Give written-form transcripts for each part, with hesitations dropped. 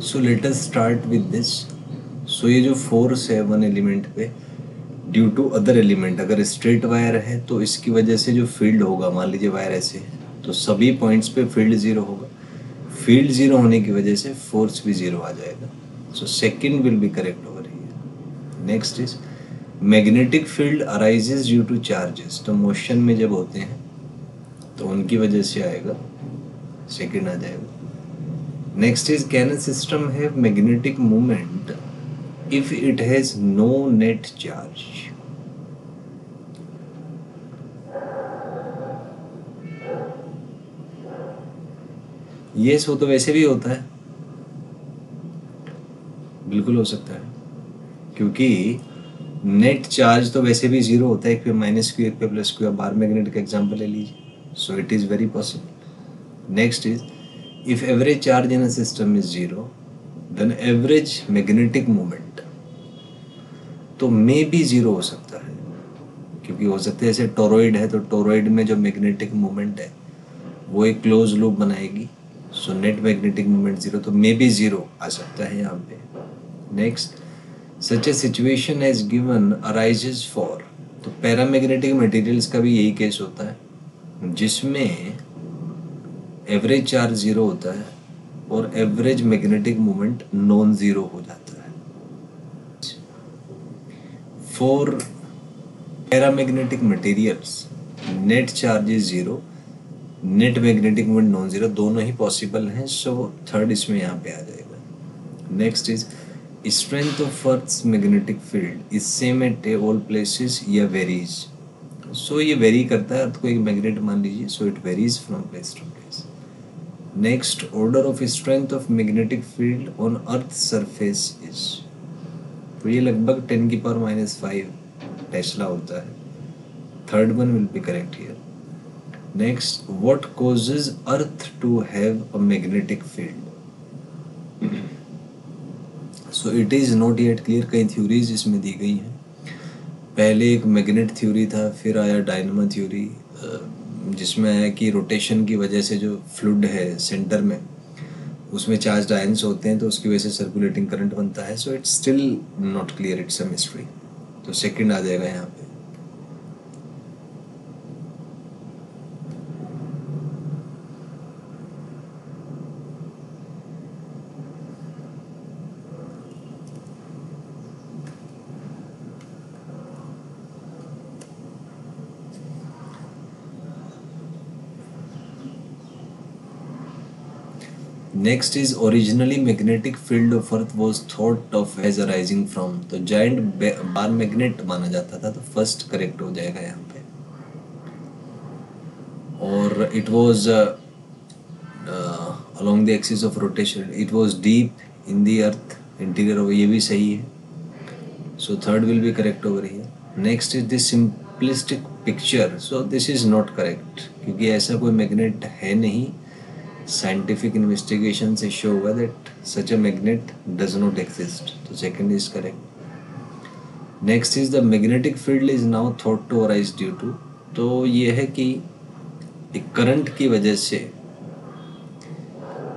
So let us start with this. So ये जो force है वन एलिमेंट पे ड्यू टू अदर एलिमेंट, अगर स्ट्रेट वायर है तो इसकी वजह से जो फील्ड होगा, मान लीजिए वायर ऐसे है तो सभी पॉइंट्स पे फील्ड जीरो होगा। फील्ड जीरो होने की वजह से फोर्स भी जीरो आ जाएगा। सो second will be correct over here. Next is magnetic field arises due two charges. तो मोशन में जब होते हैं तो उनकी वजह से आएगा, सेकंड आ जाएगा। Next is can a system have magnetic movement if it has no net charge? yes हो तो वैसे भी होता है, बिल्कुल हो सकता है, क्योंकि नेट चार्ज तो वैसे भी जीरो होता है, एक पे माइनस क्यू एक पे प्लस क्यू। आप बार मैग्नेट का एग्जांपल ले लीजिए। So it is very possible. Next is if average charge in a system is zero then average magnetic moment तो मे बी जीरो हो सकता है, क्योंकि हो सकता है जैसे टोरॉइड है तो टोरॉइड में जो मैग्नेटिक मोमेंट है वो एक क्लोज लूप बनाएगी। So net magnetic moment zero, तो मे बी जीरो आ सकता है यहाँ पे। Next, such a situation as given arises for. तो पैरामैग्नेटिक मटेरियल्स का भी यही केस होता है जिसमें एवरेज चार्ज जीरो होता है और average magnetic moment non zero हो जाता है। For paramagnetic materials net charge is zero, net magnetic moment non zero, दोनों ही पॉसिबल हैं। सो थर्ड इसमें यहाँ पे आ जाएगा। Next is strength of earth's magnetic field is same at all places या वेरीज। सो ये वेरी करता है, अर्थ को एक मैग्नेट मान लीजिए, so it varies from place to place. Next, order of strength of magnetic field on earth surface is. तो ये लगभग 10⁻⁵ टेस्ला होता है। Third one will be correct here. Next, what causes Earth to have a magnetic field? So it is not yet clear। कई theories इसमें दी गई हैं। पहले एक मैग्नेट थ्योरी था, फिर आया डायनामो थ्योरी, जिसमें आया कि रोटेशन की वजह से जो फ्लूइड है सेंटर में उसमें चार्ज आयंस होते हैं तो उसकी वजह से सर्कुलेटिंग करंट बनता है। So it's still not clear, it's a mystery. तो सेकंड आ जाएगा यहाँ पे। Next is originally magnetic field of earth was thought of as arising from. तो जाइंट बार मैग्नेट माना जाता था, तो फर्स्ट करेक्ट हो जाएगा यहाँ पे। और it was along the axis of rotation, it was deep in the earth interior, ये भी सही है। So third will be correct over here. Next is this simplistic picture. So this is not correct, क्योंकि ऐसा कोई magnet है नहीं। Scientific investigation से शो हुआ that such a magnet does not exist. तो second is correct. Next is the magnetic field is now thought to arise due to. तो ये है कि एक करंट की वजह से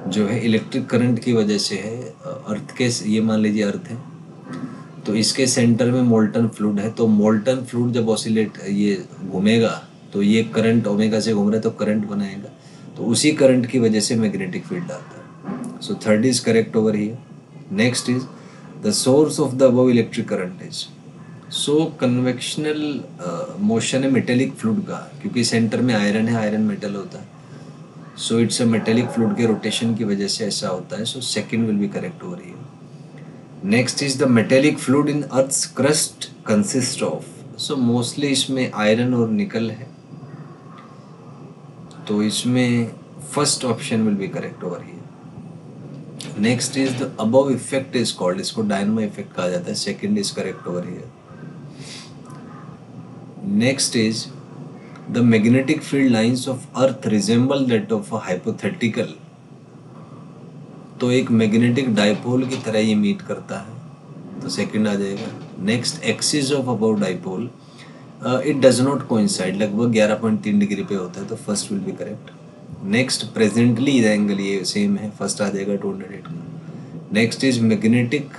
जो है, इलेक्ट्रिक करंट की वजह से है। अर्थ के, ये मान लीजिए अर्थ है तो इसके सेंटर में मोल्टन फ्लूइड है, तो मोल्टन फ्लूइड जब ऑसिलेट ये घूमेगा तो ये करंट ओमेगा से घूम रहा है तो करंट बनाएगा, तो उसी करंट की वजह से मैग्नेटिक फील्ड आता है। So third is correct over here. Next is the source of the above electric current is. So convectional motion है मेटेलिक फ्लूइड का, क्योंकि सेंटर में आयरन है, आयरन मेटल होता है। So it's a metallic fluid के रोटेशन की वजह से ऐसा होता है। So second will be correct over here. Next is the metallic fluid in earth's crust consist of. So mostly इसमें आयरन और निकल है, तो इसमें first option will be correct over here. Next is the above effect is called, इसको dynamo effect कहा जाता है। Second is correct over here. Next is the magnetic field lines of earth resemble that of a hypothetical. तो एक magnetic dipole की तरह ये meet करता है, तो सेकंड आ जाएगा। Next, axis of above dipole it does not coincide, लगभग 11.3 डिग्री पे होता है, तो first will be correct. Next, presently angle ये सेम है, फर्स्ट आ जाएगा 208 का। Next is magnetic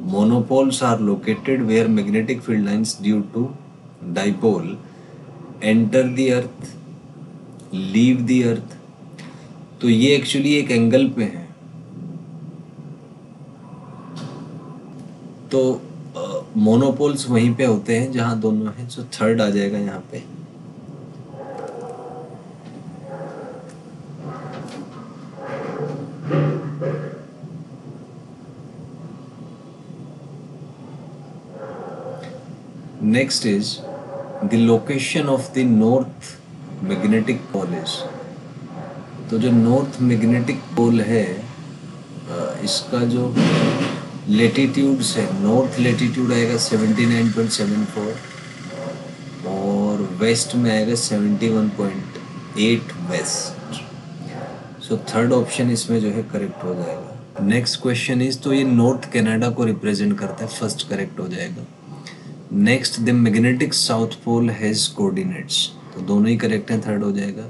monopoles are located where magnetic field lines due to dipole enter the earth, leave the earth. तो ये एक्चुअली एक एंगल पे है, तो मोनोपोल्स वहीं पे होते हैं जहां दोनों हैं, तो थर्ड आ जाएगा यहाँ पे। Next is the location of the north magnetic pole is. तो जो नॉर्थ मैग्नेटिक पोल है इसका जो लेटीट्यूड्स है, नॉर्थ लेटीट्यूड आएगा 79.74 और वेस्ट में आएगा 71.8 वेस्ट। सो थर्ड ऑप्शन इसमें जो है करेक्ट हो जाएगा। नेक्स्ट क्वेश्चन इज, तो ये नॉर्थ कनाडा को रिप्रेजेंट करता है, फर्स्ट करेक्ट हो जाएगा। Next, the magnetic south pole has coordinates, तो दोनों ही करेक्ट हैं, थर्ड हो जाएगा।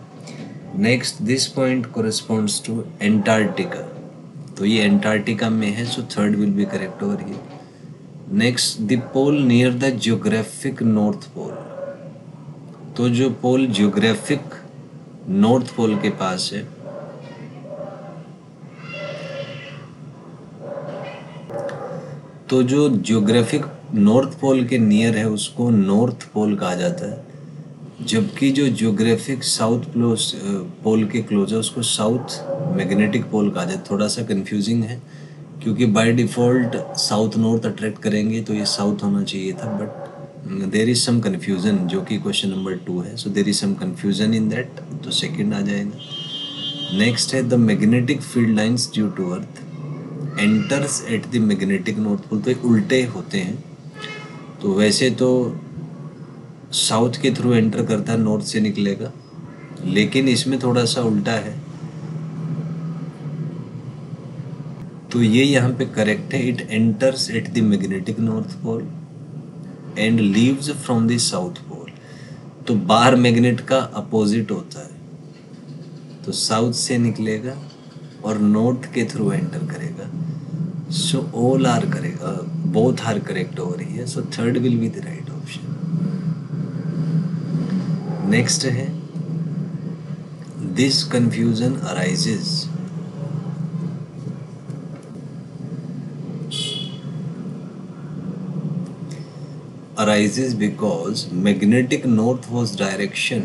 Next, this point corresponds to Antarctica, तो ये एंटार्क्टिका में है, so third will be correct over here. Next, the pole near the geographic north pole, तो जो पोल जियोग्राफिक नॉर्थ पोल के पास है तो जो जियोग्राफिक नॉर्थ पोल के नियर है उसको नॉर्थ पोल कहा जाता है, जबकि जो जियोग्राफिक साउथ पोल के क्लोज है उसको साउथ मैग्नेटिक पोल कहा जाता है। थोड़ा सा कंफ्यूजिंग है क्योंकि by default south north attract करेंगे तो ये साउथ होना चाहिए था, but there is some confusion जो कि क्वेश्चन नंबर 2 है, so there is some confusion in that, तो सेकंड आ जाएगा। नेक्स्ट है, the magnetic field lines due to earth enters at the magnetic north pole, तो ये उल्टे होते हैं, तो वैसे तो साउथ के थ्रू एंटर करता है, नॉर्थ से निकलेगा, लेकिन इसमें थोड़ा सा उल्टा है, तो ये यहाँ पे करेक्ट है। It enters at the magnetic north pole and leaves from the south pole, तो बाहर मैग्नेट का अपोजिट होता है, तो साउथ से निकलेगा और नॉर्थ के थ्रू एंटर करेगा, सो ऑल आर करेगा, both are correct over here, so third will be the right option. Next है, this confusion arises because magnetic north was direction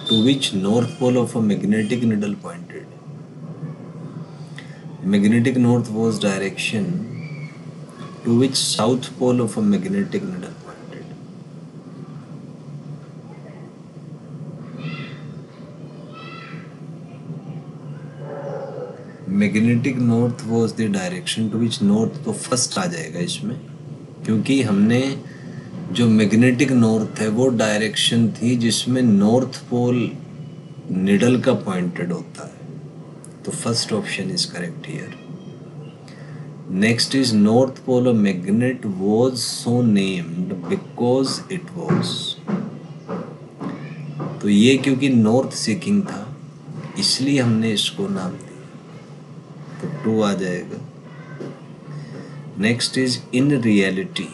to which north pole of a magnetic needle pointed. Magnetic north was direction to which south pole of a magnetic needle pointed. Magnetic north was the direction to which north, तो first आ जाएगा इसमें, क्योंकि हमने जो magnetic north है वो direction थी जिसमें नॉर्थ पोल निडल का पॉइंटेड होता है, तो first option is correct here. Next is, north pole of magnet was so named because it was, तो ये क्योंकि नॉर्थ सीकिंग था इसलिए हमने इसको नाम दिया, तो 2 आ जाएगा। Next is, in reality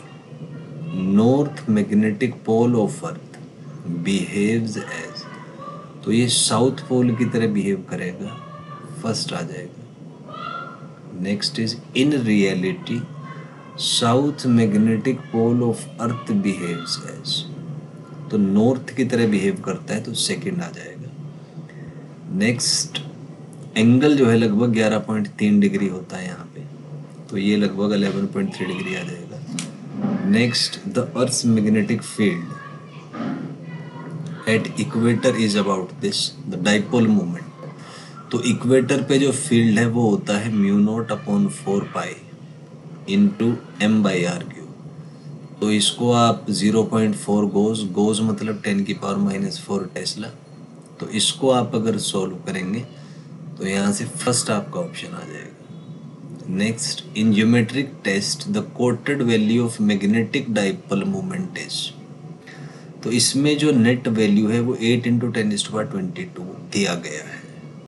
north magnetic pole of earth behaves as, तो ये साउथ पोल की तरह बिहेव करेगा, फर्स्ट आ जाएगा। Next is, in reality south magnetic pole of earth behaves as, तो नॉर्थ की तरह बिहेव करता है, तो सेकंड आ जाएगा। नेक्स्ट, एंगल जो है लगभग 11.3 डिग्री होता है यहाँ पे, तो ये लगभग 11.3 डिग्री आ जाएगा। Next, the earth's magnetic field at equator is about this the dipole moment, तो इक्वेटर पे जो फील्ड है वो होता है μ0/4π इंटू m/r³, तो इसको आप 0.4 गोज मतलब 10⁻⁻⁴ टेस्ला, तो इसको आप अगर सॉल्व करेंगे तो यहाँ से फर्स्ट आपका ऑप्शन आ जाएगा। Next, in geometric test the quoted value of magnetic dipole moment is, तो इसमें जो नेट वैल्यू है वो 8 × 10⁻22 दिया गया है।